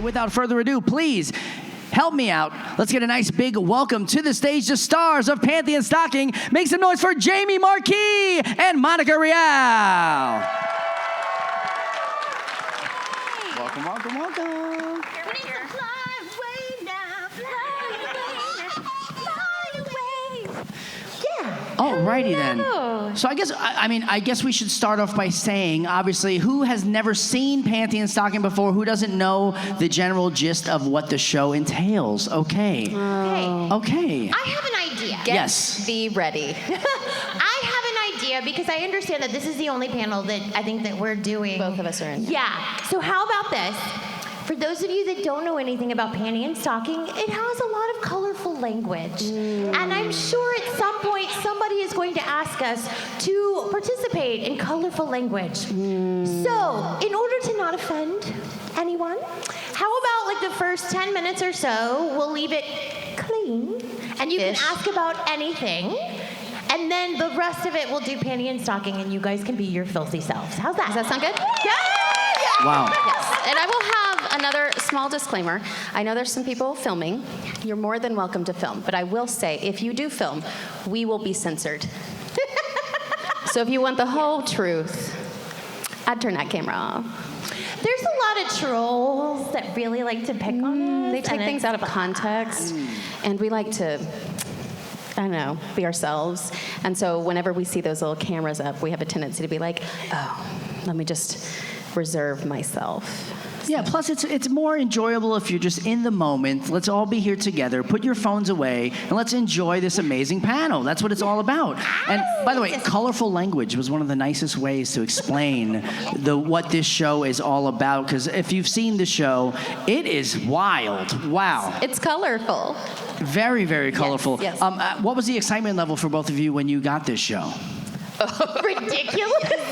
right, without further ado, please help me out. Let's get a nice big welcome to the stage, the stars of Panty Stocking. Make some noise for Jamie, Marchi, and Monica Rial. Welcome, welcome, welcome. Alrighty then. So I guess we should start off by saying, obviously, who has never seen Panty Stocking before? Who doesn't know the general gist of what the show entails? Okay. Okay. I have an idea. Yes. Be ready. I have an idea because I understand that this is the only panel that I think that we're doing. Both of us are in. Yeah. So how about this? For those of you that don't know anything about Panty Stocking, it has a lot of colorful language. And I'm sure at some point somebody is going to ask us to participate in colorful language. So, in order to not offend anyone, how about like the first 10 minutes or so, we'll leave it clean, and you can ask about anything. And then the rest of it, we'll do Panty Stocking, and you guys can be your filthy selves. How's that? Does that sound good? Yeah! Wow. Yes. And I will have another small disclaimer. I know there's some people filming. You're more than welcome to film. But I will say, if you do film, we will be censored. So if you want the whole truth, I'd turn that camera off. There's a lot of trolls that really like to pick on us. They take things out of context. And we like to, I don't know, be ourselves. And so whenever we see those little cameras up, we have a tendency to be like, oh, let me just reserve myself. Yeah, plus it's more enjoyable if you're just in the moment. Let's all be here together. Put your phones away, and let's enjoy this amazing panel. That's what it's all about. And by the way, colorful language was one of the nicest ways to explain what this show is all about. Because if you've seen the show, it is wild. Wow. It's colorful. Very, very colorful. Yes. What was the excitement level for both of you when you got this show? Ridiculous.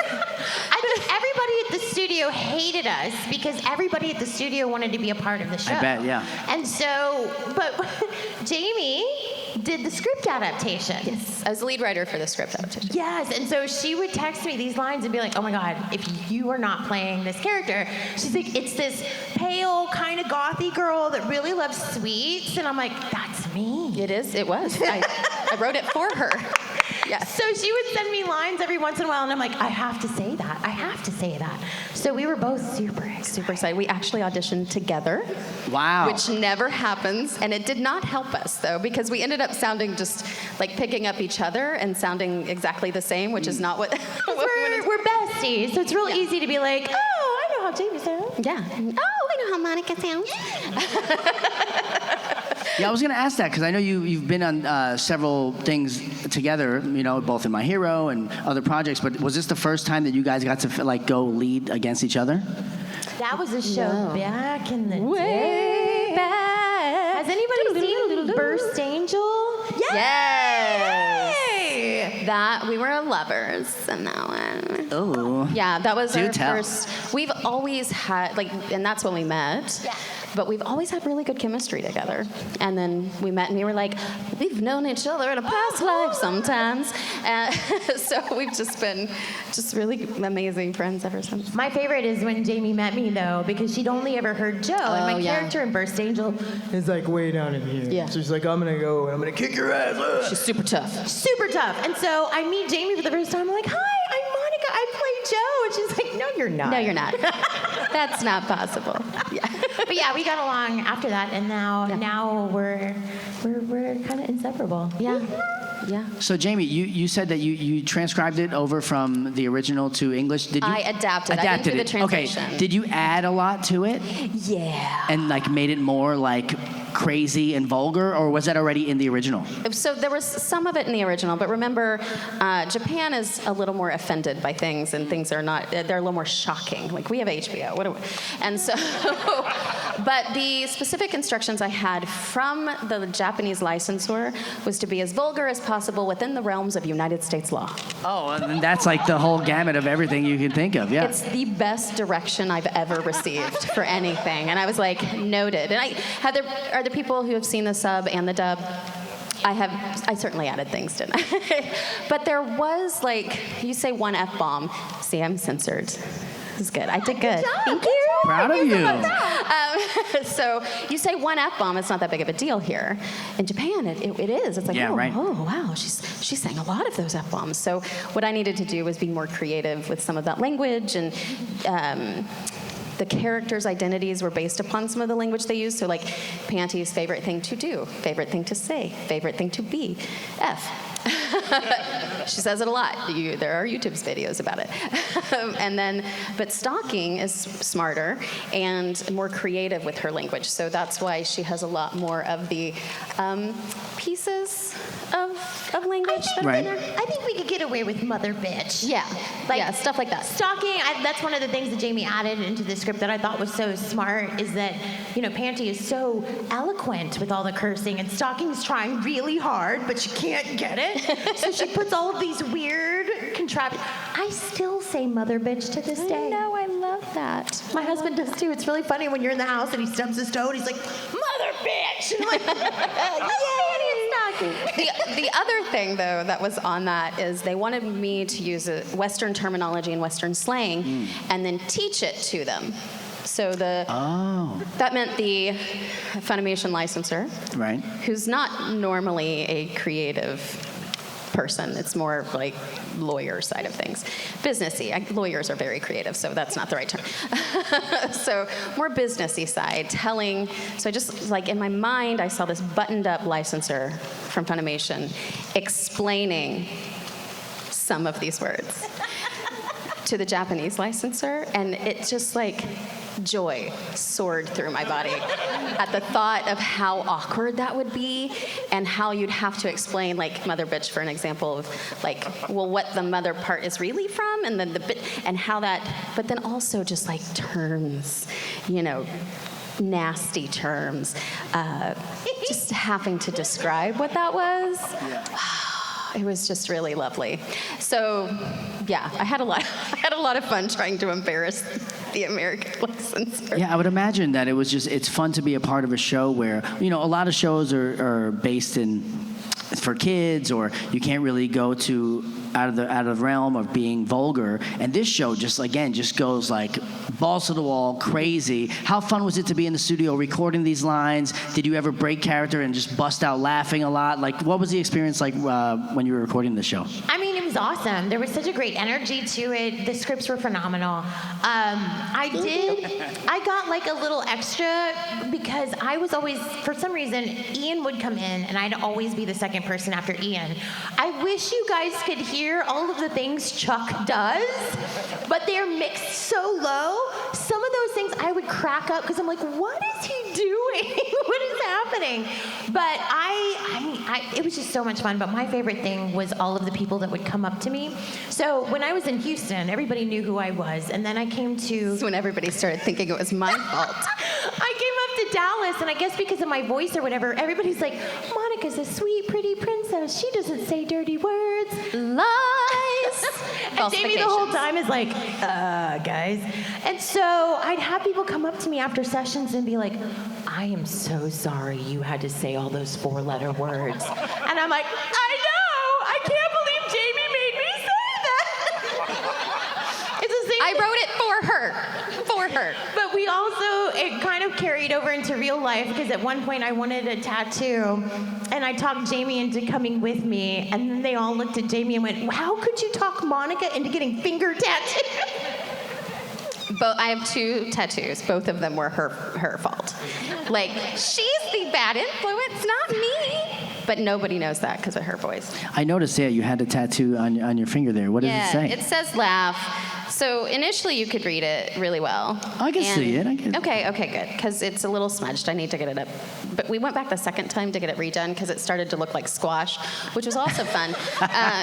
I think everybody at the studio hated us because everybody at the studio wanted to be a part of the show. I bet, yeah. And so, but Jamie did the script adaptation. Yes, I was the lead writer for the script adaptation. Yes, and so she would text me these lines and be like, oh my God, if you are not playing this character, she's like, it's this pale, kind of gothy girl that really loves sweets. And I'm like, that's me. It is, it was. I wrote it for her. Yes. So she would send me lines every once in a while, and I'm like, I have to say that. I have to say that. So we were both super excited. We actually auditioned together. Wow. Which never happens, and it did not help us, though, because we ended up sounding just like picking up each other and sounding exactly the same, which is not what... we're besties, so it's real easy to be like, oh, I know how Jamie sounds. Yeah. Oh, I know how Monica sounds. Yeah, I was going to ask that because I know you've been on several things together, you know, both in My Hero and other projects. But was this the first time that you guys got to like go lead against each other? That was a show back in the Way day. back. Has anybody seen Burst Angel? Yes. Yay! That we were lovers in that one. Oh. Yeah, that was our tell. first. We've always had and that's when we met. Yeah. But we've always had really good chemistry together. And then we met and we were like, we've known each other in a past life sometimes. So we've just been really amazing friends ever since. My favorite is when Jamie met me, though, because she'd only ever heard Joe, and my character in Burst Angel is like way down in here. Yeah. So she's like, I'm gonna go and I'm gonna kick your ass. She's super tough. Super tough. And so I meet Jamie for the first time. I'm like, hi, I'm Monica. I play Joe. And she's like, no, you're not. No, you're not. That's not possible. Yeah. But yeah, we got along after that, and now we're kind of inseparable. Yeah. Yeah. So Jamie, you said that you transcribed it over from the original to English. Did you? I adapted. I didn't do the translation. Okay. Did you add a lot to it? Yeah. And like made it more like crazy and vulgar, or was that already in the original? So there was some of it in the original, but remember, Japan is a little more offended by things, and things are not, they're a little more shocking. Like, we have HBO, what do we? And so, but the specific instructions I had from the Japanese licensor was to be as vulgar as possible within the realms of United States law. Oh, and that's like the whole gamut of everything you can think of, yeah. It's the best direction I've ever received for anything. And I was like, noted. And are there people who have seen the sub and the dub? I certainly added things, didn't I? But there was, like, you say one F-bomb. See, I'm censored. This is good. I did good. Thank you. Proud of you. So you say one F-bomb, it's not that big of a deal here. In Japan, it is. It's like, Yeah, right. oh, wow, she's saying a lot of those F-bombs. So what I needed to do was be more creative with some of that language, and the characters' identities were based upon some of the language they used. So like Panty's favorite thing to do, favorite thing to say, favorite thing to be, F. She says it a lot. There are YouTube videos about it. But Stocking is smarter and more creative with her language. So that's why she has a lot more of the pieces of language that are in there. I think we could get away with mother bitch. Yeah, stuff like that. Stocking, that's one of the things that Jamie added into the script that I thought was so smart, is that, Panty is so eloquent with all the cursing, and Stocking's trying really hard, but she can't get it. So she puts all of these weird contraptions. I still say mother bitch to this day. No, I love that. My husband does too. It's really funny when you're in the house and he stumps his toe and he's like, mother bitch! And I'm like, yay, The other thing, though, that was on that is they wanted me to use a Western terminology and Western slang and then teach it to them. So that meant the Funimation licensor, Right. who's not normally a creative person. It's more like lawyer side of things. Businessy. Lawyers are very creative, so that's not the right term. So more businessy side, telling. So I just, like, in my mind, I saw this buttoned up licensor from Funimation explaining some of these words to the Japanese licensor, and it just like joy soared through my body at the thought of how awkward that would be, and how you'd have to explain, like, mother bitch, for an example of, like, well, what the mother part is really from, and then the bit, and how that, but then also just like terms, nasty terms, just having to describe what that was. It was just really lovely. So, yeah, I had a lot of fun trying to embarrass the American licensor. Yeah, I would imagine that it's fun to be a part of a show where, a lot of shows are based for kids, or you can't really go out of the realm of being vulgar. And this show just goes like balls to the wall, crazy. How fun was it to be in the studio recording these lines? Did you ever break character and just bust out laughing a lot? Like, what was the experience like when you were recording the show? I mean, it was awesome. There was such a great energy to it. The scripts were phenomenal. I got like a little extra because I was always, for some reason, Ian would come in and I'd always be the second person after Ian. I wish you guys could hear all of the things Chuck does, but they're mixed so low. Some of those things I would crack up because I'm like, what is he doing? What is happening? But it was just so much fun. But my favorite thing was all of the people that would come up to me. So when I was in Houston, everybody knew who I was. And then I came to... That's when everybody started thinking it was my fault. I came up to Dallas, and I guess because of my voice or whatever, everybody's like, Monica's a sweet, pretty princess. She doesn't say dirty words. Lies. And Jamie the whole time is like, guys. And so I'd have people come up to me after sessions and be like, I am so sorry you had to say all those 4-letter words. And I'm like, I know! I can't believe Jamie made me say that! It's the same I thing. wrote it for her. But we also, it kind of carried over into real life, because at one point I wanted a tattoo, and I talked Jamie into coming with me, and then they all looked at Jamie and went, how could you talk Monica into getting finger tattoos? I have 2 tattoos. Both of them were her fault. Like, she's the bad influence, not me. But nobody knows that because of her voice. I noticed, you had a tattoo on your finger there. What does it say? It says laugh. So initially you could read it really well. I can see it. Okay, good. Because it's a little smudged. I need to get it up. But we went back the second time to get it redone because it started to look like squash, which was also fun.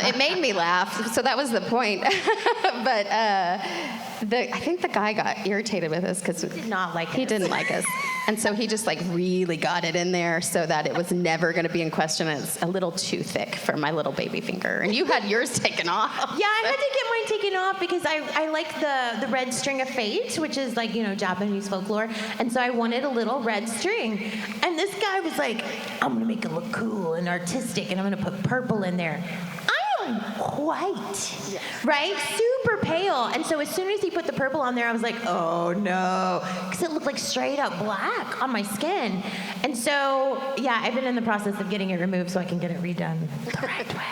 It made me laugh, so that was the point. But I think the guy got irritated with us because he didn't like us. And so he just really got it in there so that it was never going to be in question. It's a little too thick for my little baby finger. And you had yours taken off. Yeah, I had to get mine taken off because I like the red string of fate, which is Japanese folklore. And so I wanted a little red string. And this guy was like, I'm going to make it look cool and artistic, and I'm going to put purple in there. I white, right? Super pale. And so as soon as he put the purple on there, I was like, oh no, because it looked like straight up black on my skin. And so, yeah, I've been in the process of getting it removed so I can get it redone the right way.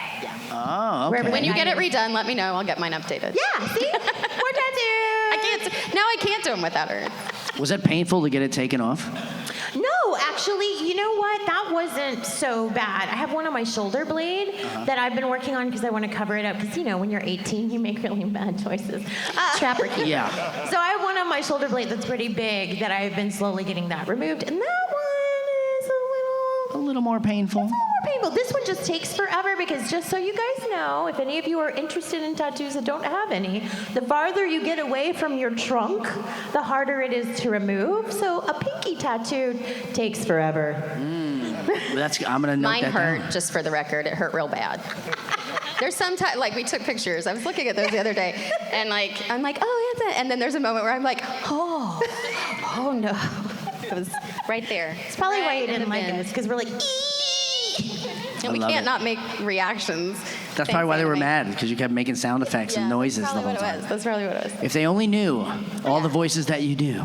Oh, okay. When you get it redone, let me know. I'll get mine updated. Yeah, see? More tattoos. I can't do them without her. Was it painful to get it taken off? No, actually, you know what? That wasn't so bad. I have one on my shoulder blade that I've been working on because I want to cover it up. Because, you know, when you're 18, you make really bad choices. Trapper keeper. Yeah. So I have one on my shoulder blade that's pretty big that I've been slowly getting that removed. And that one is A little more painful. more painful. This one just takes forever because just so you guys know, if any of you are interested in tattoos that don't have any, the farther you get away from your trunk, the harder it is to remove. So a pinky tattoo takes forever. I'm gonna note Mine that hurt, down. just for the record. It hurt real bad. There's some time, like we took pictures. I was looking at those the other day, and I'm like, oh yeah, and then there's a moment where I'm like, oh no. It was right there. It's probably why you Right in didn't the like bin. us, because we're like, eee! And we love can't it. not make reactions. That's probably why they were mad, because you kept making sound effects and noises the whole time. That's probably what it was. If they only knew all the voices that you do,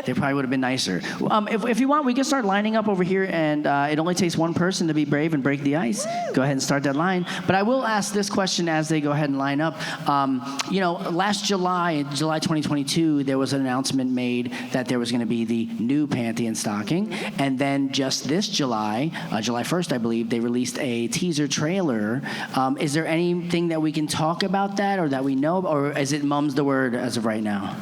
they probably would have been nicer. If you want, we can start lining up over here, and it only takes one person to be brave and break the ice. Go ahead and start that line. But I will ask this question as they go ahead and line up. Last July 2022, there was an announcement made that there was going to be the new Panty Stocking, and then just this July 1st, I believe, they released a teaser trailer. Is there anything that we can talk about that, or that we know, or is it mum's the word as of right now?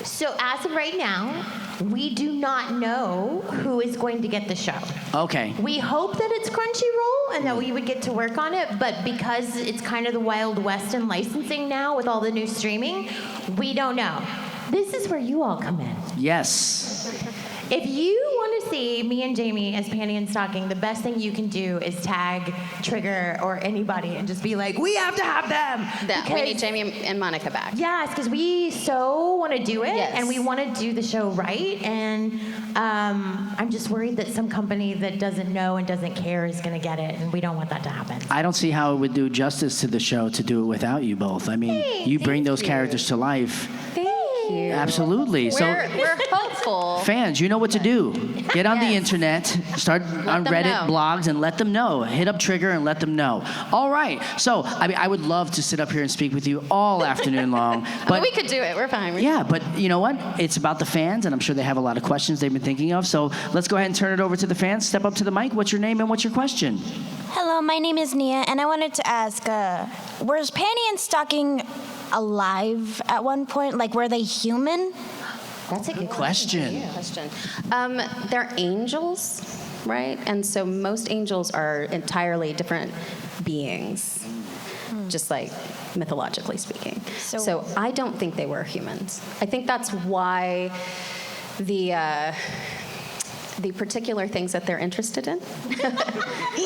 So as of right now, we do not know who is going to get the show. Okay. We hope that it's Crunchyroll and that we would get to work on it, but because it's kind of the Wild West in licensing now with all the new streaming, we don't know. This is where you all come in. Yes. If you want to see me and Jamie as Panty and Stocking, the best thing you can do is tag Trigger or anybody and just be like, we have to have them. We need Jamie and Monica back. Yes, because we so want to do it, Yes. and we want to do the show right, and I'm just worried that some company that doesn't know and doesn't care is going to get it, and we don't want that to happen. I don't see how it would do justice to the show to do it without you both. I mean, you bring those characters to life. Thank you. Absolutely. We're hopeful. Fans, you know what to do. Get on the internet, start on them Reddit, know. blogs, and let them know. Hit up Trigger and let them know. All right. So, I would love to sit up here and speak with you all afternoon long. But we could do it. We're fine. yeah, but you know what? It's about the fans, and I'm sure they have a lot of questions they've been thinking of. So let's go ahead and turn it over to the fans. Step up to the mic. What's your name and what's your question? Hello, my name is Nia, and I wanted to ask, was Panty and Stocking alive at one point? Like, were they human? That's a good Question. Question. They're angels, right? And so most angels are entirely different beings, just like mythologically speaking. So I don't think they were humans. I think that's why the particular things that they're interested in,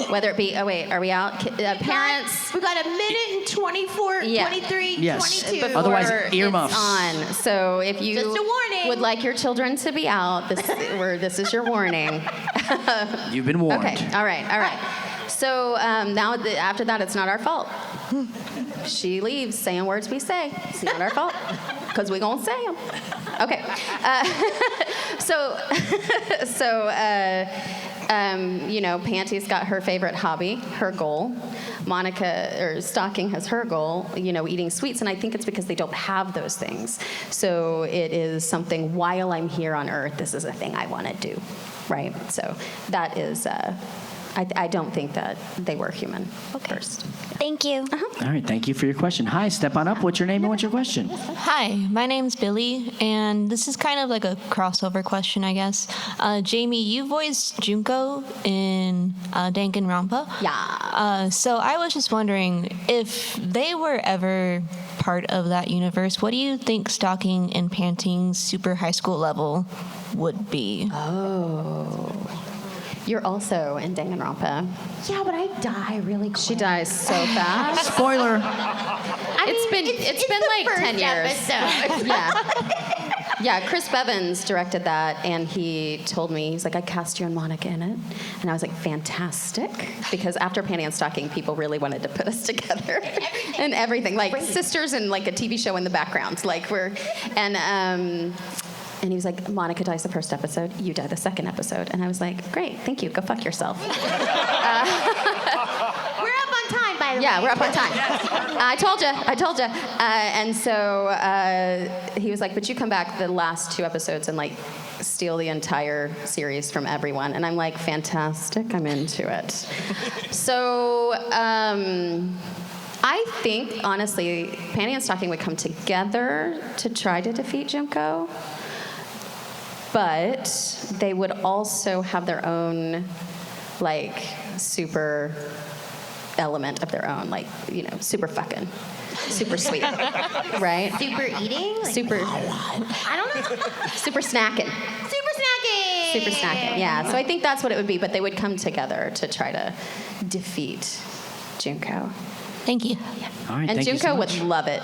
whether it be, are we out? Parents. We got a minute and 24, Yeah. 23, Yes. 22. Before Otherwise, it's earmuffs. on. So if you Just a warning. would like your children to be out, this is your warning. You've been warned. Okay. All right. So now after that, it's not our fault. She leaves saying words we say. It's not our fault because we're gonna say them. Okay. Panty's got her favorite hobby, her goal. Stocking has her goal, eating sweets, and I think it's because they don't have those things. So it is something, while I'm here on Earth, this is a thing I want to do, right? So that is, I don't think that they were human first. Thank you. All right. Thank you for your question. Hi, step on up. What's your name and what's your question? Hi, my name's Billy, and this is kind of like a crossover question, I guess. Jamie, you voiced Junko in Danganronpa. Yeah. So I was just wondering, if they were ever part of that universe, what do you think Stocking and Panty's super high school level would be? Oh. You're also in Danganronpa. Yeah, but I die really quick. She dies so fast. Spoiler. I mean, It's been the like first 10 years. episode. Yeah. Yeah, Chris Bevins directed that, and he told me, he's like, I cast you and Monica in it. And I was like, fantastic. Because after Panty and Stocking, people really wanted to put us together. And everything. Like sisters and like a TV show in the background. Like and he was like, Monica dies the first episode, you die the second episode. And I was like, great, thank you, go fuck yourself. We're up on time, by the way. Yeah, we're up on time. I told you. And so he was like, but you come back the last 2 episodes and like steal the entire series from everyone. And I'm like, fantastic, I'm into it. So I think, honestly, Panty and Stocking would come together to try to defeat Junko. But they would also have their own, like, super element of their own, like, you know, super fucking, super sweet, right? Super eating? Like, Super, I don't know. super snacking. Super snacking. Super snacking, yeah. So I think that's what it would be, but they would come together to try to defeat Junko. Thank you. All right, And thank you Junko so much. would love it.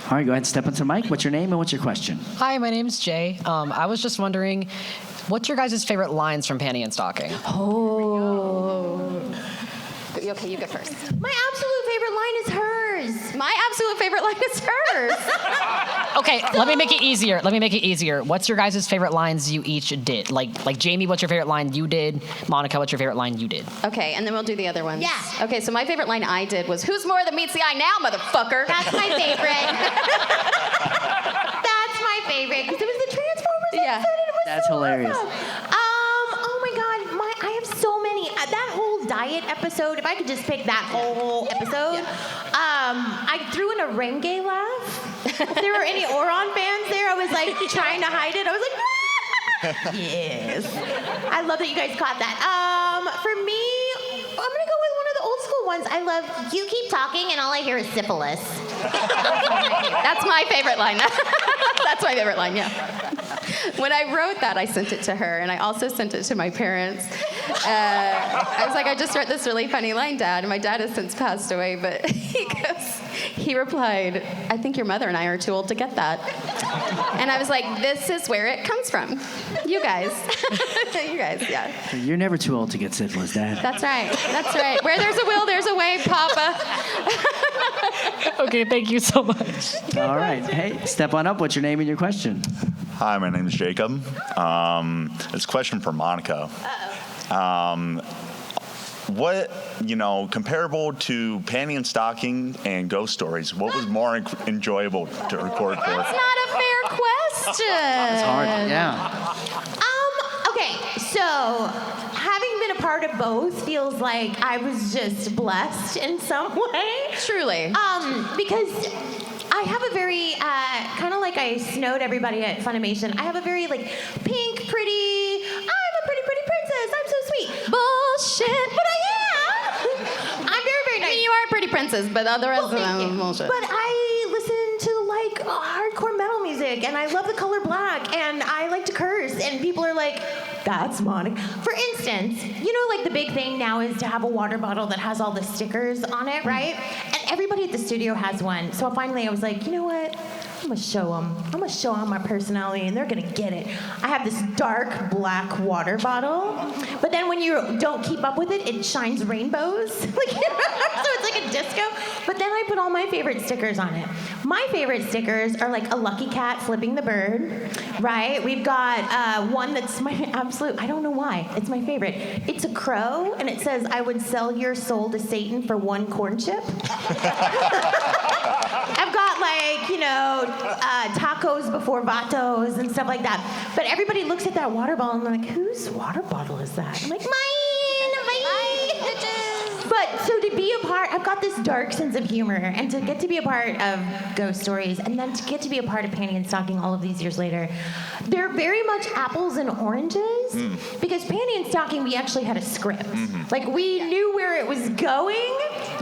All right, go ahead and step into the mic. What's your name and what's your question? Hi, my name's Jay. I was just wondering, what's your guys' favorite lines from Panty and Stocking? Oh. Okay, you go first. My absolute favorite line is hers. My absolute favorite line is hers. Okay, let me make it easier. What's your guys' favorite lines you each did? Like Jamie, what's your favorite line you did? Monica, what's your favorite line you did? Okay, and then we'll do the other ones. Yeah. Okay, so my favorite line I did was, who's more than meets the eye now, motherfucker? That's my favorite. That's my favorite because it was the Transformers Yeah. episode and it was That's so hilarious. awesome. Oh my God, I have so many. That whole diet episode. If I could just pick that whole episode, I threw in a Renge laugh. If there were any Oron fans there, I was like trying to hide it. I was like, yes. I love that you guys caught that. For me, I'm gonna go with one of the old school ones. I love you keep talking and all I hear is syphilis. That's my favorite line. That's my favorite line, yeah. When I wrote that, I sent it to her, and I also sent it to my parents. I was like, I just wrote this really funny line, Dad, and my dad has since passed away, but he replied, I think your mother and I are too old to get that. And I was like, this is where it comes from. You guys. You guys, yeah. You're never too old to get syphilis, Dad. That's right. That's right. Where there's a will, there's a way, Papa. Okay, thank you so much. All right. Hey, step on up. What's your name and your question? Hi, my name is Jacob. It's a question for Monica. What, comparable to Panty and Stocking and Ghost Stories, what was more enjoyable to record for? That's not a fair question. It's hard. Yeah. Okay, so having been a part of both feels like I was just blessed in some way. Truly. Because I have a very, kind of like I snowed everybody at Funimation, I have a very, like, pink, pretty, I'm a pretty princess, I'm so sweet. Bullshit. But I am. I'm very, very I nice. mean, you are a pretty princess, but the rest of Thank them you. is bullshit. But I listen to, like, hardcore metal music, and I love the color black, and I like to curse, and people are like, that's Monica. For instance, like the big thing now is to have a water bottle that has all the stickers on it, right? And everybody at the studio has one. So finally I was like, you know what? I'm gonna show them. I'm gonna show them my personality, and they're gonna get it. I have this dark black water bottle, but then when you don't keep up with it, it shines rainbows. So it's like a disco. But then I put all my favorite stickers on it. My favorite stickers are like a lucky cat flipping the bird, right? We've got one that's my absolute, I don't know why, it's my favorite. It's a crow, and it says, I would sell your soul to Satan for 1 corn chip. I've got tacos before vatos and stuff like that. But everybody looks at that water bottle and they're like, whose water bottle is that? I'm like, mine. But so to be a part, I've got this dark sense of humor, and to get to be a part of Ghost Stories, and then to get to be a part of Panty and Stocking all of these years later, they're very much apples and oranges. Because Panty and Stocking, we actually had a script. Like, we knew where it was going.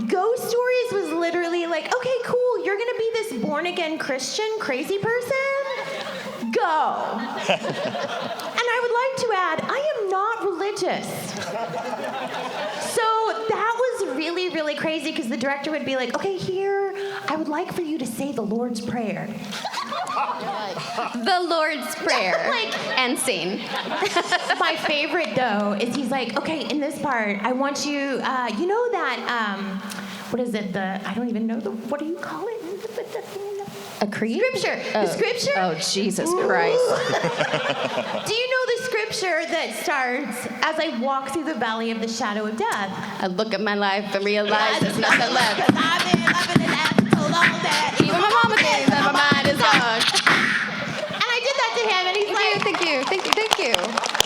Ghost Stories was literally like, okay, cool, you're gonna be this born-again Christian crazy person? Go. And I would like to add, I am not religious. So that was really, really crazy, because the director would be like, okay, here, I would like for you to say the Lord's Prayer. The Lord's Prayer. End scene. My favorite though is he's like, okay, in this part, I want you, you know that, what is it? I don't even know what do you call it? A creed? Scripture. Oh. The scripture? Oh, Jesus Christ. Do you know the scripture that starts, as I walk through the valley of the shadow of death? I look at my life and realize there's nothing left. Because I've been loving and laughing so long that Even my mama thinks that my mind is gone. And I did that to him, and he's like, Thank you.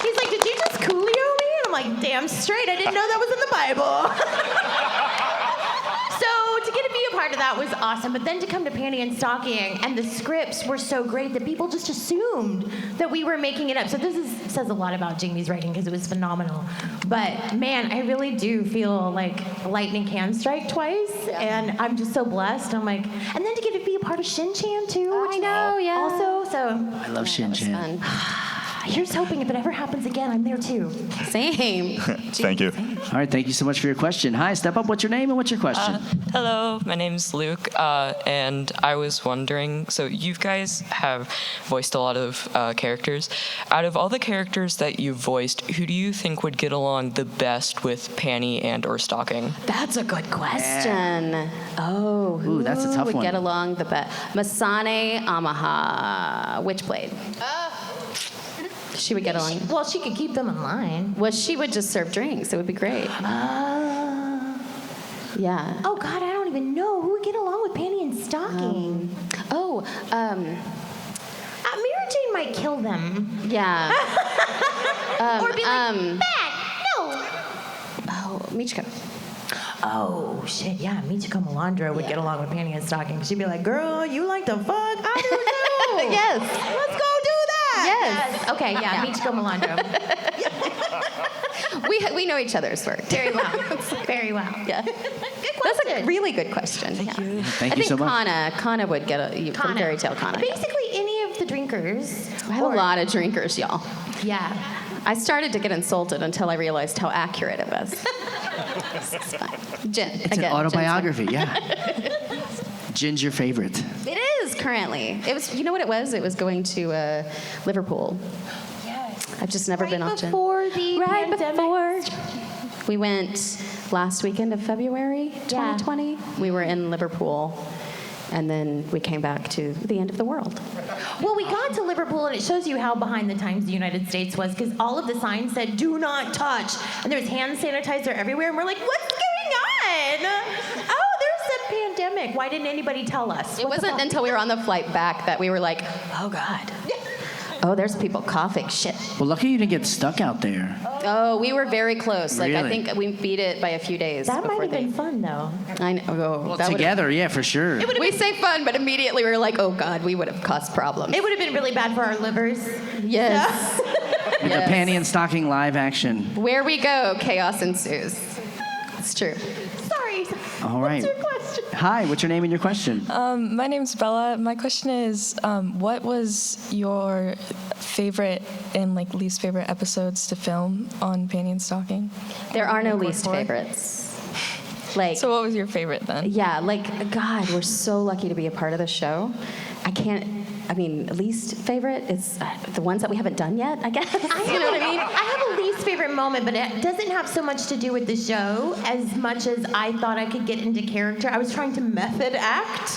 he's like, did you just Coolio me? And I'm like, damn straight, I didn't know that was in the Bible. So to get to be a part of that was awesome, but then to come to Panty and Stocking, and the scripts were so great that people just assumed that we were making it up. So says a lot about Jamie's writing because it was phenomenal. But man, I really do feel like lightning can strike twice, and I'm just so blessed. I'm like, and then to get to be a part of Shin Chan too. I know, yeah. Also, so I love Shin Chan. here's hoping if it ever happens again, I'm there too. Same. Thank you. All right, thank you so much for your question. Hi, step up. What's your name and what's your question? Hello, my name's Luke, and I was wondering, so you guys have voiced a lot of characters. Out of all the characters that you've voiced, who do you think would get along the best with Panty and or Stocking? That's a good question. Oh, who Ooh, that's a tough would one. get along the best? Masane Amaha, Witchblade. She would get along. Well, she could keep them in line. Well, she would just serve drinks. It would be great. Yeah. Oh God, I don't even know who would get along with Panty and Stocking. Mary Jane might kill them. Yeah. Or be like, bad, no. Oh, Michiko. Oh shit, yeah, Michiko Melandra would get along with Panty and Stocking. She'd be like, girl, you like to fuck? I do too. Yes. Let's go do that. Yes. Okay, yeah, Michiko Melandra. We know each other's work. Very well. Very well. Yeah. Good That's a question. really good question. Thank you. Thank you so much. Kana would get from Fairy Tale Kana. Basically, any of the drinkers. I have a lot of drinkers, y'all. Yeah. I started to get insulted until I realized how accurate it was. It's fine. Gin. It's an autobiography, yeah. Gin's your favorite. It is currently. It was. You know what it was? It was going to Liverpool. Yes. I've just never been on gin. Before the pandemic. We went last weekend of February 2020. We were in Liverpool, and then we came back to the end of the world. Well, we got to Liverpool, and it shows you how behind the times the United States was, because all of the signs said, do not touch. And there was hand sanitizer everywhere, and we're like, what's going on? Oh, there's a pandemic. Why didn't anybody tell us? It wasn't until we were on the flight back that we were like, oh, God. Oh, there's people coughing. Shit. Well, lucky you didn't get stuck out there. Oh, we were very close. Like, I Really? think we beat it by a few days. That might before have been fun, though. I know. Oh, that would've- Together, yeah, for sure. We say fun, but immediately we were like, oh, God, we would have caused problems. It would have been really bad for our livers. Yes. The Yes. Panty and Stocking live action. Where we go, chaos ensues. It's true. Sorry. All right. What's your question? Hi, what's your name and your question? My name's Bella. My question is, what was your favorite and least favorite episodes to film on Panty and Stocking? There are no least for? favorites. Like, So what was your favorite then? yeah, God, we're so lucky to be a part of the show. Least favorite is the ones that we haven't done yet, I guess. I have a least favorite moment, but it doesn't have so much to do with the show as much as I thought I could get into character. I was trying to method act,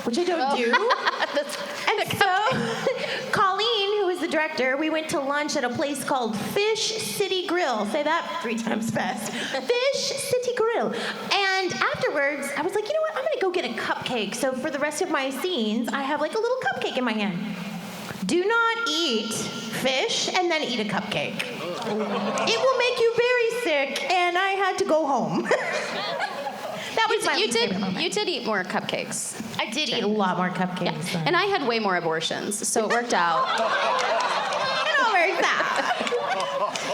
which I don't do. And so, Colleen, who is the director, we went to lunch at a place called Fish City Grill. Say that 3 times fast. Fish City Grill. And afterwards, I was like, you know what? I'm going to go get a cupcake. So for the rest of my scenes, I have a little cupcake in my hand. Do not eat fish and then eat a cupcake. It will make you very sick, and I had to go home. That was my least favorite moment. You did eat more cupcakes. I did eat a lot more cupcakes. Yeah. than- And I had way more abortions, so it worked out. It all works out.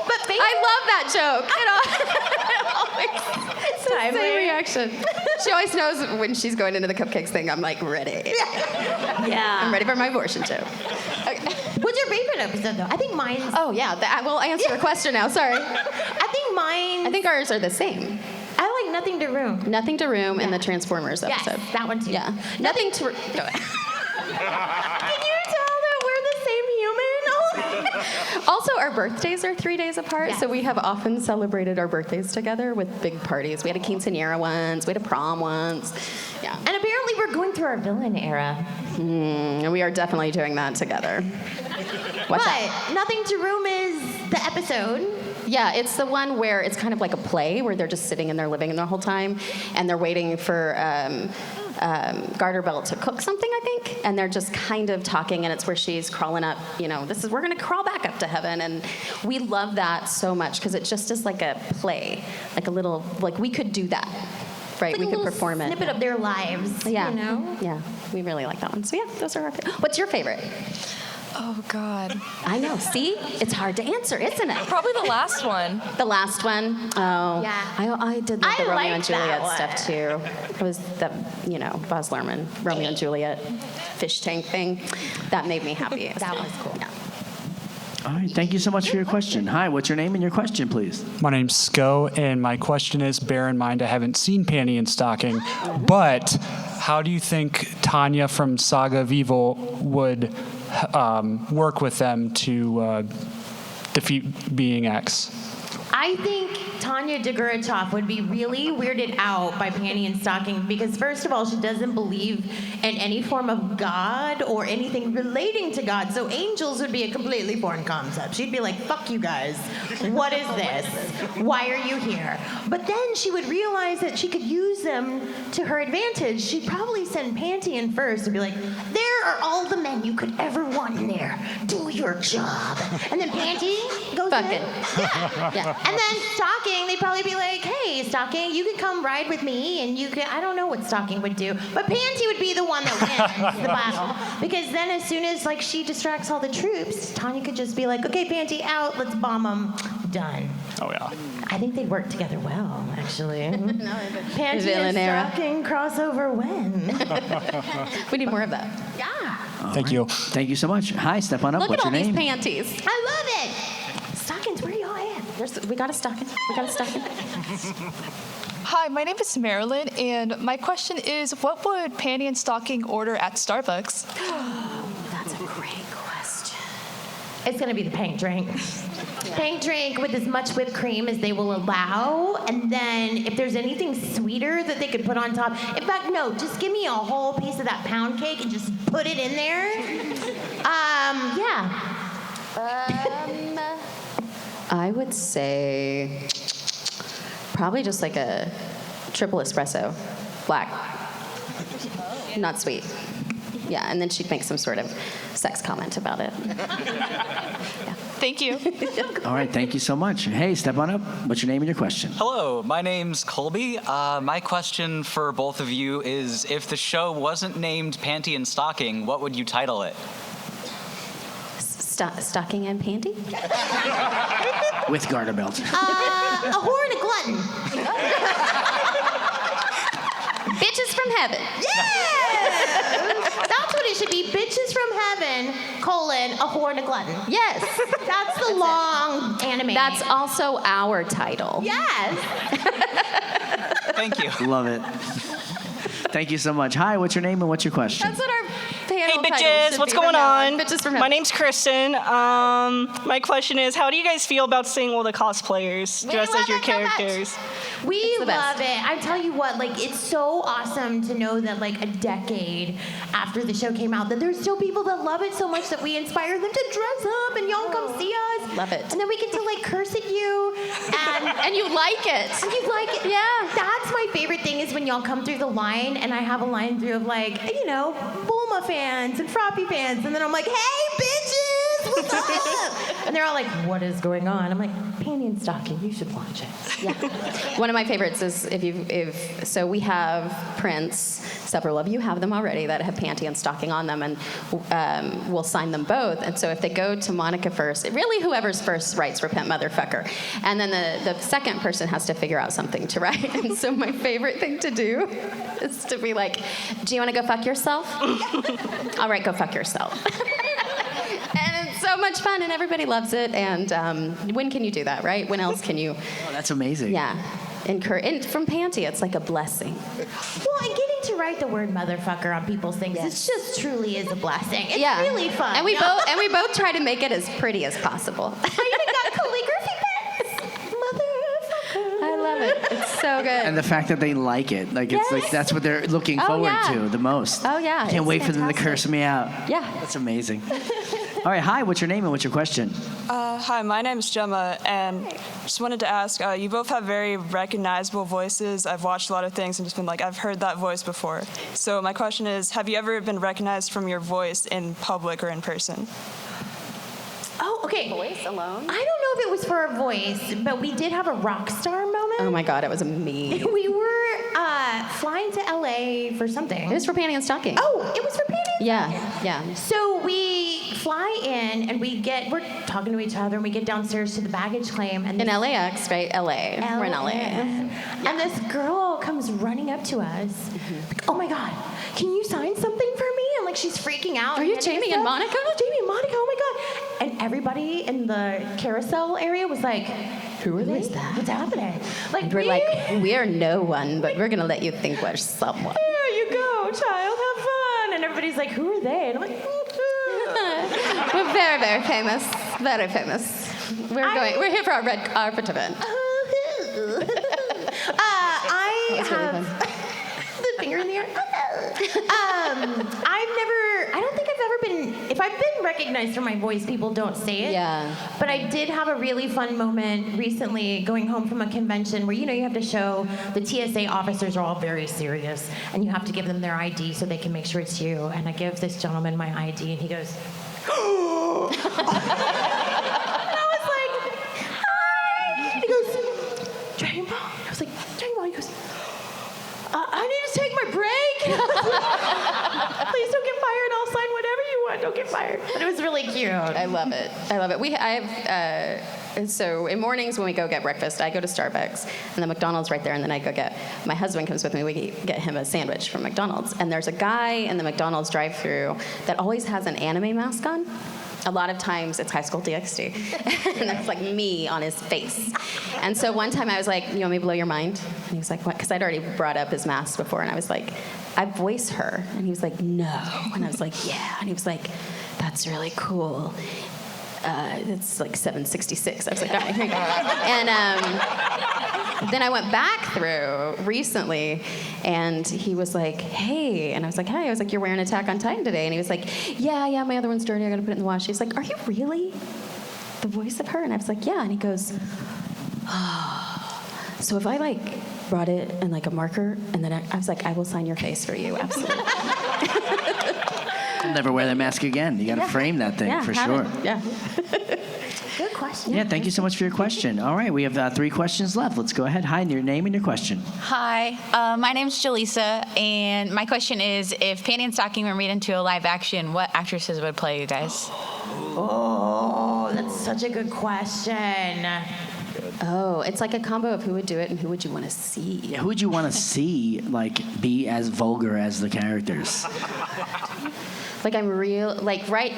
But I love that joke. It's the timely. same reaction. She always knows when she's going into the cupcakes thing, I'm like, ready. Yeah. I'm ready for my abortion joke. Okay. What's your favorite episode, though? I think mine's... Oh, yeah. We'll answer your question now. Sorry. I think mine... I think ours are the same. I like Nothing to Room. Nothing to Room and the Transformers Yes, episode. that one too. Yeah. Nothing to... Go ahead. Can you tell Also, our birthdays are 3 days apart, so we have often celebrated our birthdays together with big parties. We had a quinceañera once, we had a prom once. Yeah. And apparently we're going through our villain era. And we are definitely doing that together. What's that? But Nothing to Room is the episode. Yeah, it's the one where it's kind of like a play where they're just sitting in their living room the whole time, and they're waiting for Garterbelt to cook something, I think, and they're just kind of talking, and it's where she's crawling up, we're going to crawl back up to heaven, and we love that so much because it just is like a play, like a little, like we could do that, right? Like we a could little perform it. snippet of their lives, Yeah. you know? Yeah, we really like that one. So yeah, those are our What's your favorite? Oh, God. I know, see? It's hard to answer, isn't it? Probably the last one. The last one? Oh. Yeah. I did love the Romeo and liked that Juliet one. stuff, too. It was the, Baz Luhrmann, Romeo and Juliet fish tank thing. That made me happy. That was cool. Yeah. All right, thank you so much for your question. Hi, what's your name and your question, please? My name's Sko, and my question is, bear in mind I haven't seen Panty and Stocking, but how do you think Tanya from Saga of Evil would work with them to defeat Being X? I think Tanya Degurachoff would be really weirded out by Panty and Stocking because, first of all, she doesn't believe in any form of God or anything relating to God. So angels would be a completely foreign concept. She'd be like, fuck you guys. What is this? Why are you here? But then she would realize that she could use them to her advantage. She'd probably send Panty in first and be like, there are all the men you could ever want in there. Do your job. And then Panty goes Fucking. in. Yeah. And then Stocking, they'd probably be like, hey, Stocking, you can come ride with me, and you can, I don't know what Stocking would do, but Panty would be the one that wins the battle. Because then as soon as, like, she distracts all the troops, Tanya could just be like, okay, Panty, out, let's bomb them. Done. Oh, yeah. I think they'd work together well, actually. Panty Villain and era. Stocking crossover when? We need more of that. Yeah. Thank you. Thank you so much. Hi, step on up. Look What's at all your name? these panties. I love it. Stockings, where y'all at? We got a stocking. We got a stocking. Hi, my name is Marilyn, and my question is, what would Panty and Stocking order at Starbucks? That's a great question. It's gonna be the pink drink. Pink drink with as much whipped cream as they will allow, and then if there's anything sweeter that they could put on top. In fact, no, just give me a whole piece of that pound cake and just put it in there. Yeah. I would say probably just like a triple espresso, black, not sweet. Yeah, and then she'd make some sort of sex comment about it. Thank you. All right, thank you so much. Hey, step on up. What's your name and your question? Hello, my name's Colby. My question for both of you is, if the show wasn't named Panty and Stocking, what would you title it? Stocking and panty? With garter belt. A whore and a glutton. Bitches from heaven. Yeah! That's what it should be. Bitches from heaven, colon, a whore and a glutton. Yes. That's the long anime. That's also our title. Yes. Thank you. Love it. Thank you so much. Hi, what's your name and what's your question? That's what our panel Hey, title bitches, should what's be going from now on? Bitches from My heaven. name's Kristen. My question is, how do you guys feel about seeing all the cosplayers dressed as your characters? We It's the best. love it. I tell you what, like, it's so awesome to know that, like, a decade after the show came out, that there's still people that love it so much that we inspire them to dress up and y'all come see us. Love it. And then we get to, like, curse at you. And you like it. And you like it. Yeah. That's my favorite thing is when y'all come through the line and I have a line through of, like, you know, Bulma fans and Froppy fans. And then I'm like, hey, bitches, what's up? And they're all like, what is going on? I'm like, Panty and Stocking, you should watch it. Yeah. One of my favorites is so we have prints, several of you have them already that have Panty and Stocking on them, and we'll sign them both. And so if they go to Monica first, really whoever's first writes repent motherfucker. And then the second person has to figure out something to write. And so my favorite thing to do is to be like, do you want to go fuck yourself? All right, go fuck yourself. And it's so much fun, and everybody loves it. And when can you do that, right? When else can you? Oh, that's amazing. Yeah. And from Panty, it's like a blessing. Well, and getting to write the word motherfucker on people's things. It just truly is a blessing. It's really fun. And we both try to make it as pretty as possible. I even got calligraphy pens. Motherfucker. I love it. It's so good. And the fact that they like it, like it's like that's what they're looking forward to the most. Oh yeah. Can't wait for them to curse me out. Yeah. That's amazing. All right, hi, what's your name and what's your question? Hi, my name is Gemma, and just wanted to ask, you both have very recognizable voices. I've watched a lot of things and just been like, I've heard that voice before. So my question is, have you ever been recognized from your voice in public or in person? Oh, okay. Voice alone? I don't know if it was for our voice, but we did have a rock star moment. Oh my God, it was amazing. We were flying to LA for something. It was for Panty and Stocking. Oh, it was for Panty and Yeah. So we fly in and we're talking to each other and we get downstairs to the baggage claim and In LAX, right? LA. We're in LA. And this girl comes running up to us, like, oh my God, can you sign something for me? And like she's freaking out. Are you Jamie and Monica? Jamie and Monica, oh my God. And everybody in the carousel area was like, who are they? What's happening? Like We're like, we're no one, but we're gonna let you think we're someone. there you go, child, have fun. And everybody's like, who are they? And I'm like, We're very, very famous. Very famous. We're here for our red carpet event. I have the finger in the air. I don't think I've ever been, if I've been recognized for my voice, people don't say it. Yeah. But I did have a really fun moment recently going home from a convention where, you have to show the TSA officers are all very serious and you have to give them their ID so they can make sure it's you. And I give this gentleman my ID and he goes, and I was like, hi. He goes, Dragon Ball. I was like, Dragon Ball. He goes, I need to take my break. Please don't get fired. I'll sign whatever you want. Don't get fired. But it was really cute. I love it. So in mornings when we go get breakfast, I go to Starbucks and the McDonald's right there, and then I go get, my husband comes with me, we get him a sandwich from McDonald's. And there's a guy in the McDonald's drive-thru that always has an anime mask on. A lot of times it's High School DxD. And that's like me on his face. And so one time I was like, you want me to blow your mind? And he was like, what? Because I'd already brought up his mask before, and I was like, I voice her. And he was like, no. And I was like, yeah. And he was like, that's really cool. It's like 766. I was like, all right, here you go. And then I went back through recently, and he was like, hey. And I was like, hi. I was like, you're wearing Attack on Titan today. And he was like, yeah, my other one's dirty. I got to put it in the wash. He's like, are you really the voice of her? And I was like, yeah. And he goes, so if I like brought it in like a marker, and then I was like, I will sign your face for you, absolutely. I'll never wear that mask again. You got to frame that thing for sure. Yeah. Good question. Yeah, thank you so much for your question. All right, we have 3 questions left. Let's go ahead. Hi, your name and your question. Hi, my name's Jaleesa, and my question is, if Panty and Stocking were made into a live action, what actresses would play you guys? Oh, that's such a good question. Oh, it's like a combo of who would do it and who would you want to see. Yeah, who would you want to see be as vulgar as the characters? Like right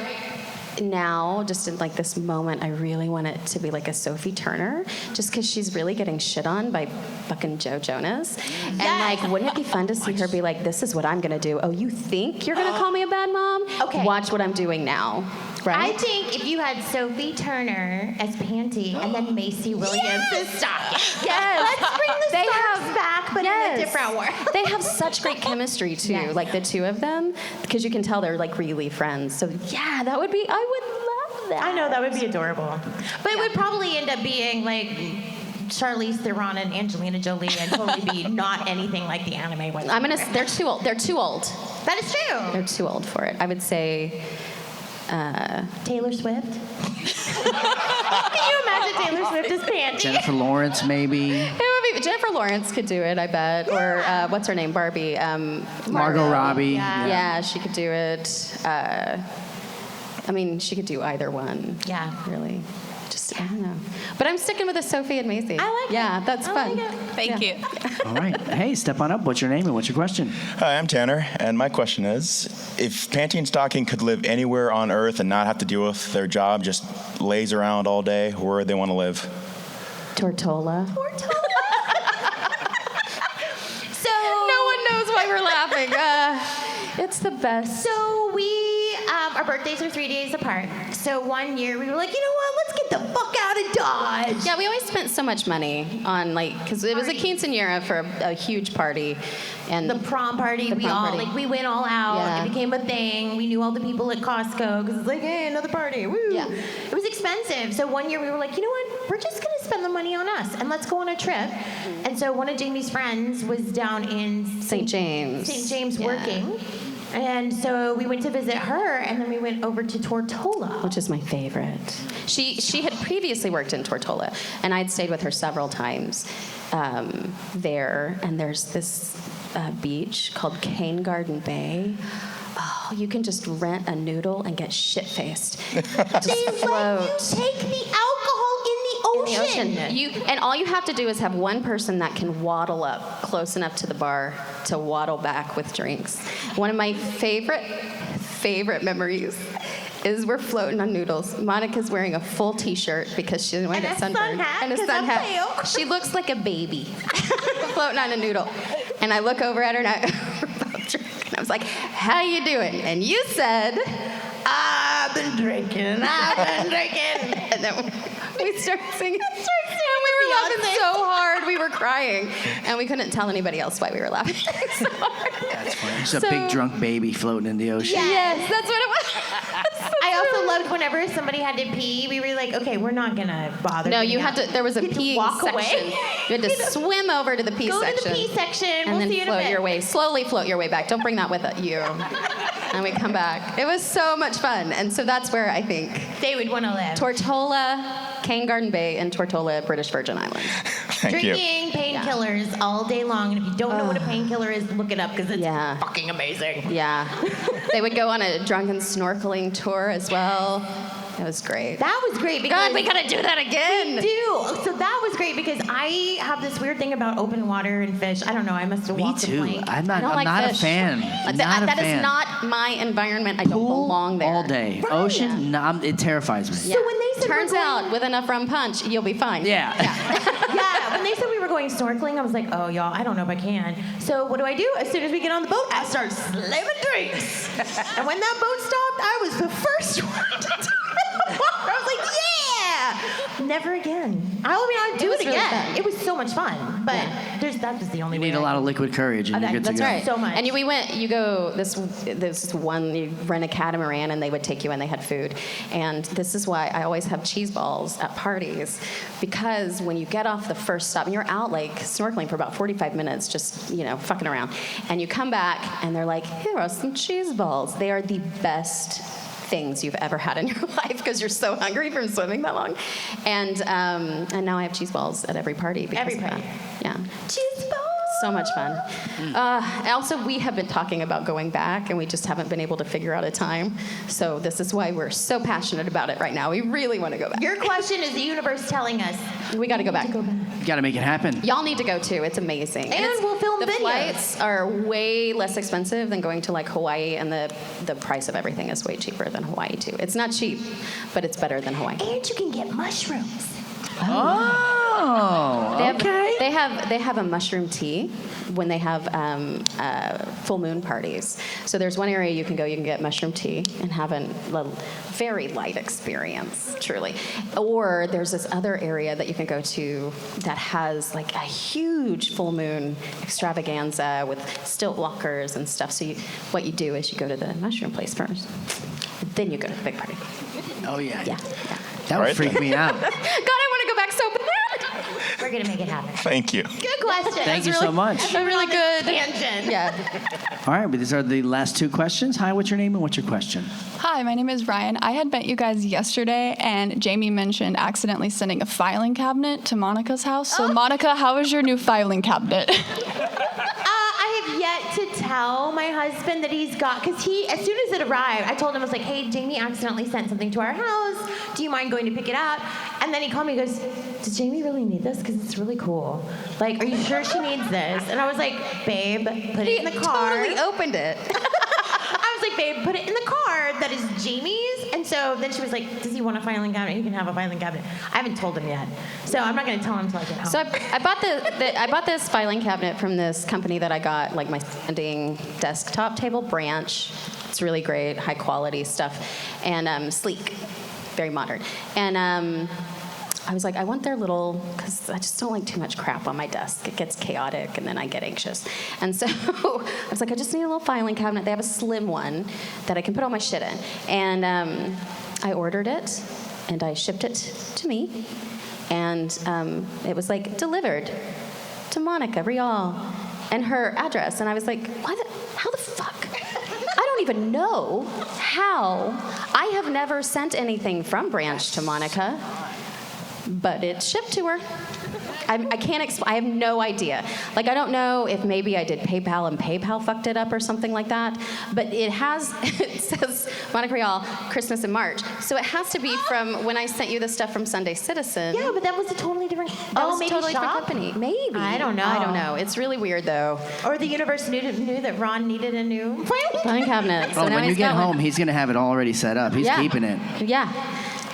now, just in like this moment, I really want it to be like a Sophie Turner, just because she's really getting shit on by fucking Joe Jonas. And like, wouldn't it be fun to see her be like, this is what I'm gonna do. Oh, you think you're gonna call me a bad mom? Okay. Watch what I'm doing now. Right? I think if you had Sophie Turner as Panty and then Macy Williams as Stocking. Yes. Let's bring the Starks back, but in a different way. They have such great chemistry too, like the two of them, because you can tell they're like really friends. So yeah, I would love that. I know, that would be adorable. But it would probably end up being like Charlize Theron and Angelina Jolie and totally be not anything like the anime ones. They're too old. They're too old. That is true. They're too old for it. I would say Taylor Swift. Can you imagine Taylor Swift as Panty? Jennifer Lawrence, maybe. It would be, Jennifer Lawrence could do it, I bet. Or what's her name? Barbie. Margot Robbie. Yeah, she could do it. She could do either one. Yeah. Really. I don't know. But I'm sticking with the Sophie and Macy. I like it. Yeah, that's fun. Like it. Thank you. All right. Hey, step on up. What's your name and what's your question? Hi, I'm Tanner, and my question is, if Panty and Stocking could live anywhere on Earth and not have to deal with their job, just laze around all day, where would they want to live? Tortola. So no one knows why we're laughing. amazing. It's the best. So our birthdays are 3 days apart. So one year we were like, you know what? Let's get the fuck out of Dodge. Yeah, we always spent so much money on because it was a quinceañera for a huge party, and the prom party. We went all out. Yeah. It became a thing. We knew all the people at Costco because it's like, hey, another party. Woo. Yeah. It was expensive. So one year we were like, you know what? We're just gonna spend the money on us and let's go on a trip. And so one of Jamie's friends was down in St. James. St. James working. And so we went to visit her, and then we went over to Tortola, which is my favorite. She had previously worked in Tortola, and I'd stayed with her several times there. And there's this beach called Cane Garden Bay. Oh, you can just rent a noodle and get shit-faced. They let you take the alcohol in the ocean. And all you have to do is have one person that can waddle up close enough to the bar to waddle back with drinks. One of my favorite memories is we're floating on noodles. Monica's wearing a full T-shirt because she's wearing a sunburn and a sun hat. She looks like a baby floating on a noodle. And I look over at her and I was like, "How you doing?" And you said, "I've been drinking. And then we started singing. And we were laughing so hard, we were crying. And we couldn't tell anybody else why we were laughing so hard. That's funny. Just a big drunk baby floating in the ocean. Yes, that's what it was. I also loved whenever somebody had to pee, we were like, okay, we're not gonna bother. No, you had to. There was a pee walk section. away. You had to swim over to the pee section. Go to the pee section. And we'll then see you in a float bit. your way. Slowly float your way back. Don't bring that with you. And we come back. It was so much fun. And so that's where I think they would want to live. Tortola, Cane Garden Bay, and Tortola, British Virgin Islands. Drinking painkillers all day long. And if you don't know what a painkiller is, look it up because it's fucking amazing. Yeah. They would go on a drunken snorkeling tour as well. It was great. That was great because God, we gotta do that again. We do. So that was great because I have this weird thing about open water and fish. I don't know. I must have walked the plank. I'm not fish. a fan. That is not my environment. I don't belong there. All day. Right. Ocean, it terrifies me. So when they said turns out with enough rum punch, you'll be fine. Yeah. Yeah, when they said we were going snorkeling, I was like, oh, y'all, I don't know if I can. So what do? As soon as we get on the boat, I start slamming drinks. And when that boat stopped, I was the first one to do it. I was like, yeah! Never again. I'd do it was really again. fun. It was so much fun. But that was the only way. You need a lot of liquid courage and you're good to go. That's right. So much. And you rent a catamaran and they would take you and they had food. And this is why I always have cheese balls at parties, because when you get off the first stop and you're out like snorkeling for about 45 minutes, just, fucking around, and you come back and they're like, here are some cheese balls. They are the best things you've ever had in your life because you're so hungry from swimming that long. And now I have cheese balls at every party. Because of that. Yeah. Cheese balls. So much fun. Also, we have been talking about going back, and we just haven't been able to figure out a time. So this is why we're so passionate about it right now. We really want to go back. Your question is the universe telling us we got to go back. You got to make it happen. Y'all need to go too. It's amazing. And we'll film the videos. Flights are way less expensive than going to like Hawaii, and the price of everything is way cheaper than Hawaii too. It's not cheap, but it's better than Hawaii. And you can get mushrooms. Oh, okay. They have a mushroom tea when they have full moon parties. So there's one area you can go. You can get mushroom tea and have a very light experience, truly. Or there's this other area that you can go to that has like a huge full moon extravaganza with stilt walkers and stuff. So what you do is you go to the mushroom place first, then you go to the big party. Oh yeah. Yeah. That would freak me out. God, I want to go back so bad. We're gonna make it happen. Thank you. Good question. Thank you so much. A really good tangent. Yeah. All right, but these are the last two questions. Hi, what's your name and what's your question? Hi, my name is Ryan. I had met you guys yesterday, and Jamie mentioned accidentally sending a filing cabinet to Monica's house. So, Monica, how is your new filing cabinet? I have yet to tell my husband that he's got, because as soon as it arrived, I told him, I was like, hey, Jamie accidentally sent something to our house. Do you mind going to pick it up? And then he called me and goes, does Jamie really need this? Because it's really cool. Like, are you sure she needs this? And I was like, babe, put it in the car. Totally opened it. I was like, babe, put it in the car. That is Jamie's, and And so then she was like, does he want a filing cabinet? He can have a filing cabinet. I haven't told him yet. So I'm not going to tell him until I get home. So I bought this filing cabinet from this company that I got, like my standing desktop table, Branch. It's really great, high quality stuff, and sleek, very modern. And I was like, I want their little, because I just don't like too much crap on my desk. It gets chaotic, and then I get anxious. And so I was like, I just need a little filing cabinet. They have a slim one that I can put all my shit in. And I ordered it, and I shipped it to me. And it was like delivered to Monica Rial and her address. And I was like, how the fuck? I don't even know how. I have never sent anything from Branch to Monica. But it's shipped to her. I can't explain. I have no idea. Like, I don't know if maybe I did PayPal and PayPal fucked it up or something like that. But it says Monica Rial, Christmas in March. So it has to be from when I sent you the stuff from Sunday Citizen. Yeah, but that was a totally different. That was maybe a totally different shop? company. Maybe. I don't know. I don't know. It's really weird though. Or the universe knew that Ron needed a new filing cabinet. So now when you he's get got one. home, he's going to have it already set up. He's keeping it. Yeah.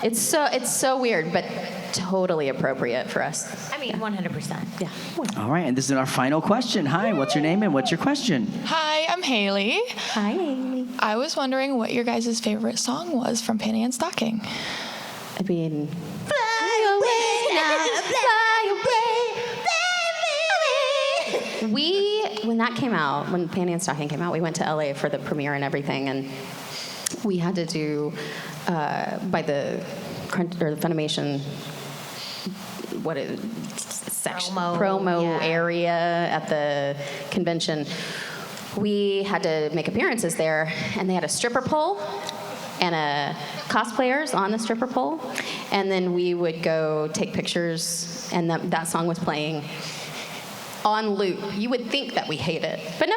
It's so weird, but totally appropriate for us. I mean, 100%. Yeah. All right, and this is our final question. Hi, what's your name and what's your question? Hi, I'm Haley. Hi, Haley. I was wondering what your guys' favorite song was from Panty and Stocking. I mean, fly away now, fly away, when that came out, when Panty and Stocking came out, we went to LA for the premiere and everything, and we had to do by the Funimation promo area at the convention. We had to make appearances there, and they had a stripper pole and cosplayers on the stripper pole, and then we would go take pictures, and that song was playing on loop. You would think that we hate it, but no.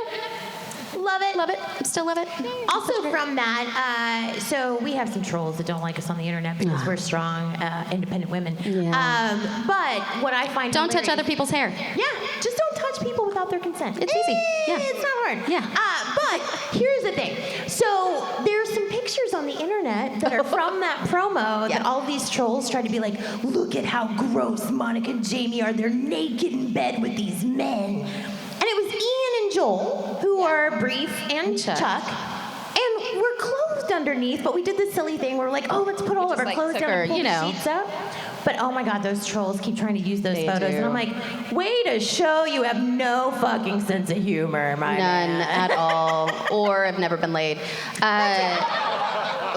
Love it. Love it. Still love it. Also from that, so we have some trolls that don't like us on the internet because we're strong, independent women. Yeah. But what I find Don't touch other people's hair. Yeah, just don't touch people without their consent. It's easy. Yeah. It's not hard. Yeah. But here's the thing. So there's some pictures on the internet that are from that promo that all these trolls try to be like, look at how gross Monica and Jamie are. They're naked in bed with these men. And it was Ian and Joel, who are Brief and Chuck. And we're clothed underneath, but we did this silly thing where we're like, oh, let's put all of our clothes down and pull the sheets up. But oh my God, those trolls keep trying to use those photos. And I'm like, way to show you have no fucking sense of humor, my None at all, or have never been laid.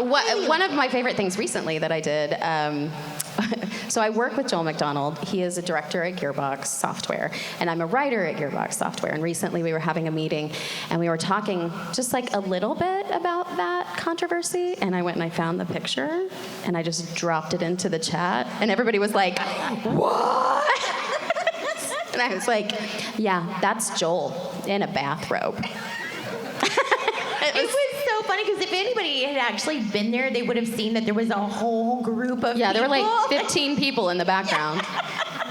One of my favorite things recently that I did, so I work with Joel McDonald. He is a director at Gearbox Software, and I'm a writer at Gearbox Software. And recently we were having a meeting, and we were talking just like a little bit about that controversy, and I went and I found the picture, and I just dropped it into the chat, and everybody was like, what? And I was like, yeah, that's Joel in a bathrobe. It was so funny because if anybody had actually been there, they would have seen that there was a whole group of there were people. like 15 people in the background.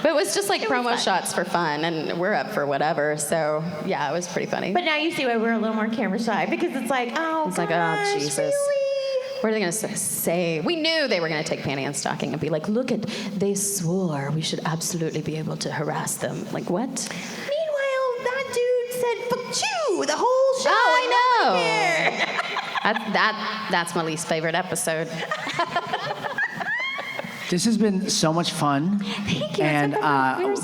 But it was just like promo shots for fun, and we're up for whatever. So yeah, it was pretty funny. But now you see why we're a little more camera shy, because it's like, oh, it's like, oh Jesus. Really? What are they going to say? We knew they were going to take Panty and Stocking and be like, look at, they swore we should absolutely be able to harass them. Like, what? Meanwhile, that dude said, fuck you, the whole show. I know. Care. That's my least favorite episode. This has been so much fun. Thank you. And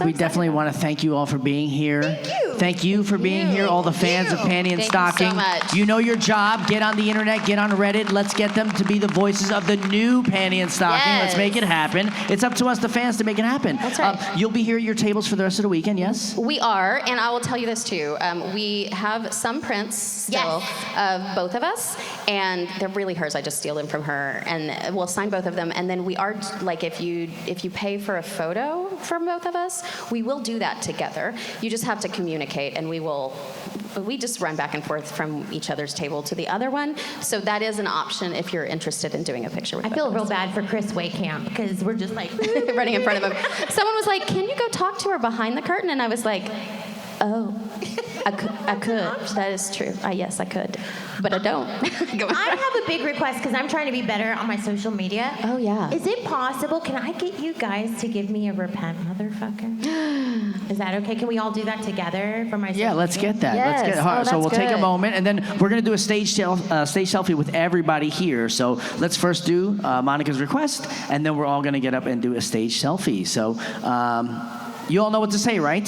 we definitely want to thank you all for being here. Thank you. Thank you for being here, all the fans of Panty and Stocking. You so much. You know your job. Get on the internet, get on Reddit. Let's get them to be the voices of the new Panty and Stocking. Yes. Let's make it happen. It's up to us, the fans, to make it happen. That's right. You'll be here at your tables for the rest of the weekend, yes? We are, and I will tell you this too. We have some prints still of both of us, and they're really hers. I just steal them from her, and we'll sign both of them. And then we are, like, if you pay for a photo from both of us, we will do that together. You just have to communicate, and we just run back and forth from each other's table to the other one. So that is an option if you're interested in doing a picture with I feel real bad for Chris Waycamp because we're just like running in front of him. Someone was like, can you go talk to her behind the curtain? And I was like, oh. I could. That is true. Yes, I could. But I don't. I have a big request because I'm trying to be better on my social media. Oh, yeah. Is it possible? Can I get you guys to give me a repent, motherfucker? Is that okay? Can we all do that together for my social Yeah, let's media? get that. Let's get Yes. so Oh, we'll that's take a good. moment, and then we're gonna do a stage selfie with everybody here. So let's first do Monica's request, and then we're all gonna get up and do a stage selfie. So you all know what to say, right?